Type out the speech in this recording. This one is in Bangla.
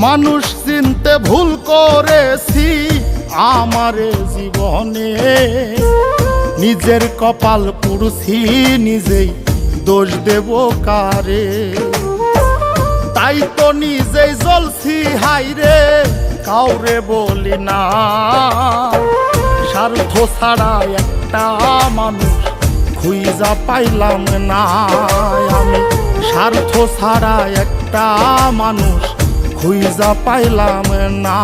মানুষ চিনতে ভুল করেছি আমারে জীবনে, নিজের কপাল পুড়ছি নিজেই, দোষ দেব কারে? তাই তো নিজেই জ্বলছি হাইরে, কাউরে বলি না। স্বার্থ ছাড়া একটা মানুষ খুঁজা পাইলাম না আমি, স্বার্থ ছাড়া একটা মানুষ খুঁজা পাইলাম না।